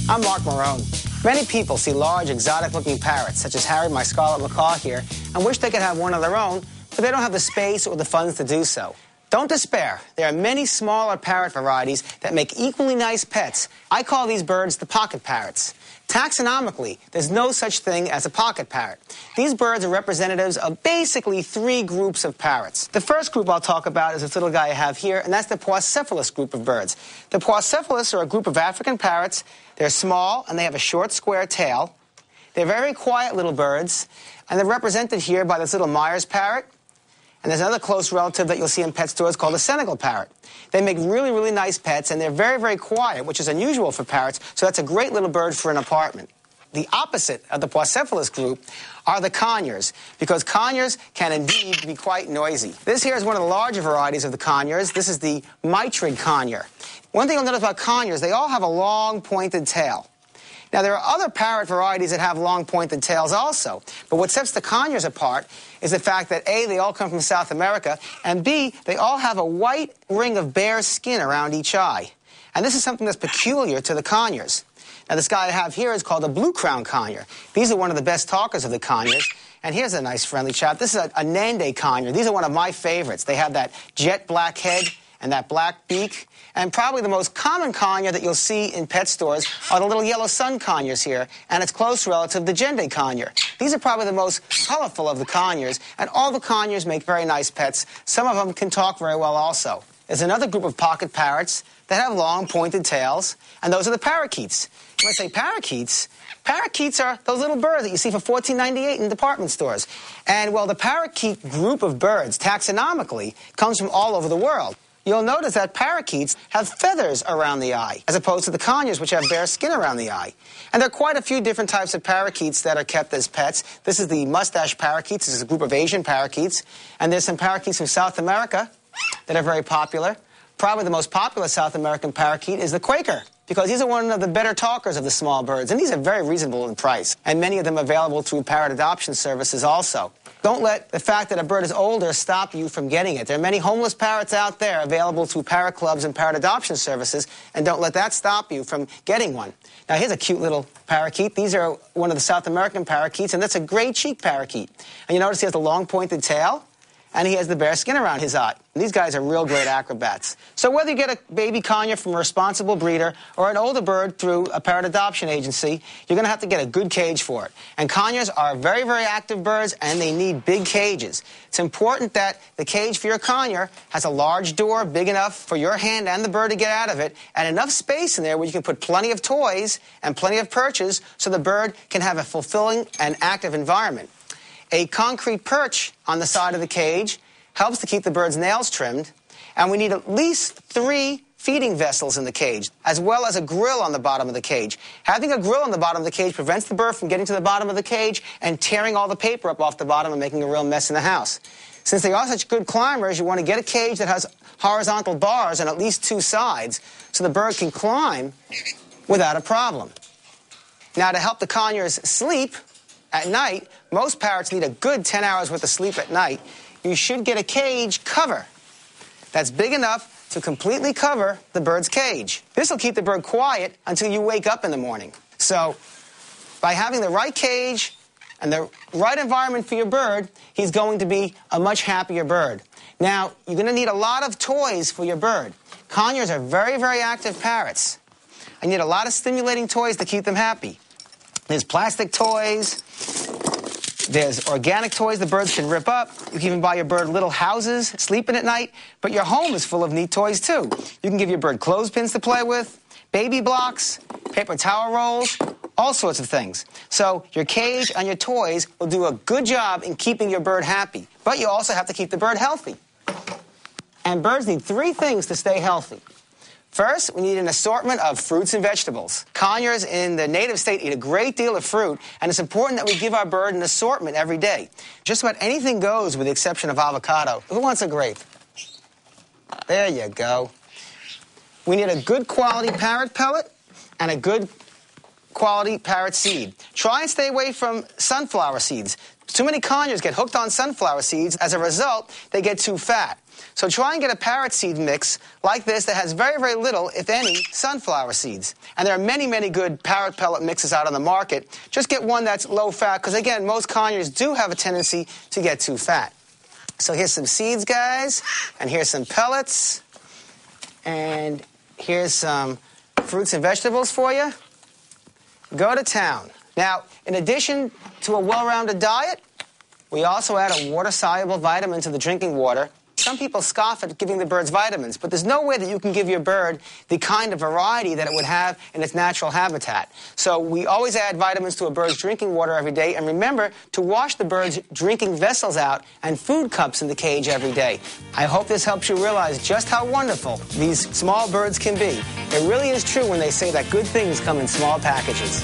I'm Mark Marone. Many people see large, exotic-looking parrots, such as Harry, my scarlet macaw here, and wish they could have one of their own, but they don't have the space or the funds to do so. Don't despair. There are many smaller parrot varieties that make equally nice pets. I call these birds the pocket parrots. Taxonomically, there's no such thing as a pocket parrot. These birds are representatives of basically three groups of parrots. The first group I'll talk about is this little guy I have here, and that's the Poicephalus group of birds. The Poicephalus are a group of African parrots. They're small, and they have a short, square tail. They're very quiet little birds, and they're represented here by this little Meyer's parrot. And there's another close relative that you'll see in pet stores called the Senegal parrot. They make really, really nice pets, and they're very, very quiet, which is unusual for parrots, so that's a great little bird for an apartment. The opposite of the Poicephalus group are the conures, because conures can indeed be quite noisy. This here is one of the larger varieties of the conures. This is the mitrid conure. One thing you'll notice about conures, they all have a long, pointed tail. Now, there are other parrot varieties that have long pointed tails also, but what sets the conures apart is the fact that A, they all come from South America, and B, they all have a white ring of bare skin around each eye. And this is something that's peculiar to the conures. Now, this guy I have here is called a blue crown conure. These are one of the best talkers of the conures. And here's a nice friendly chap. This is a Nande conure. These are one of my favorites. They have that jet black head and that black beak. And probably the most common conure that you'll see in pet stores are the little yellow sun conures here, and its close relative, the Gende conure. These are probably the most colorful of the conures, and all the conures make very nice pets. Some of them can talk very well also. There's another group of pocket parrots that have long, pointed tails, and those are the parakeets. When I say parakeets, parakeets are those little birds that you see for $14.98 in department stores. And, well, the parakeet group of birds, taxonomically, comes from all over the world. You'll notice that parakeets have feathers around the eye, as opposed to the conures, which have bare skin around the eye. And there are quite a few different types of parakeets that are kept as pets. This is the mustache parakeets. This is a group of Asian parakeets. And there's some parakeets from South America that are very popular. Probably the most popular South American parakeet is the Quaker, because these are one of the better talkers of the small birds, and these are very reasonable in price, and many of them available through parrot adoption services also. Don't let the fact that a bird is older stop you from getting it. There are many homeless parrots out there available through parrot clubs and parrot adoption services, and don't let that stop you from getting one. Now, here's a cute little parakeet. These are one of the South American parakeets, and that's a gray cheek parakeet. And you notice he has the long pointed tail, and he has the bare skin around his eye. And these guys are real great acrobats. So whether you get a baby conure from a responsible breeder or an older bird through a parrot adoption agency, you're going to have to get a good cage for it. And conures are very, very active birds, and they need big cages. It's important that the cage for your conure has a large door big enough for your hand and the bird to get out of it, and enough space in there where you can put plenty of toys and plenty of perches so the bird can have a fulfilling and active environment. A concrete perch on the side of the cage helps to keep the bird's nails trimmed, and we need at least 3 feeding vessels in the cage, as well as a grill on the bottom of the cage. Having a grill on the bottom of the cage prevents the bird from getting to the bottom of the cage and tearing all the paper up off the bottom and making a real mess in the house. Since they are such good climbers, you want to get a cage that has horizontal bars on at least 2 sides so the bird can climb without a problem. Now, to help the conures sleep at night, most parrots need a good 10 hours worth of sleep at night. You should get a cage cover that's big enough to completely cover the bird's cage. This will keep the bird quiet until you wake up in the morning. So, by having the right cage and the right environment for your bird, he's going to be a much happier bird. Now, you're going to need a lot of toys for your bird. Conures are very, very active parrots. And you need a lot of stimulating toys to keep them happy. There's plastic toys. There's organic toys the birds can rip up. You can even buy your bird little houses, sleeping at night. But your home is full of neat toys, too. You can give your bird clothespins to play with, baby blocks, paper towel rolls, all sorts of things. So your cage and your toys will do a good job in keeping your bird happy. But you also have to keep the bird healthy. And birds need 3 things to stay healthy. First, we need an assortment of fruits and vegetables. Conures in the native state eat a great deal of fruit, and it's important that we give our bird an assortment every day. Just about anything goes with the exception of avocado. Who wants a grape? There you go. We need a good quality parrot pellet and a good quality parrot seed. Try and stay away from sunflower seeds. Too many conures get hooked on sunflower seeds. As a result, they get too fat. So try and get a parrot seed mix like this that has very, very little, if any, sunflower seeds. And there are many, many good parrot pellet mixes out on the market. Just get one that's low fat, because again, most conures do have a tendency to get too fat. So here's some seeds, guys, and here's some pellets, and here's some fruits and vegetables for you. Go to town. Now, in addition to a well-rounded diet, we also add a water-soluble vitamin to the drinking water. Some people scoff at giving the birds vitamins, but there's no way that you can give your bird the kind of variety that it would have in its natural habitat. So we always add vitamins to a bird's drinking water every day, and remember to wash the bird's drinking vessels out and food cups in the cage every day. I hope this helps you realize just how wonderful these small birds can be. It really is true when they say that good things come in small packages.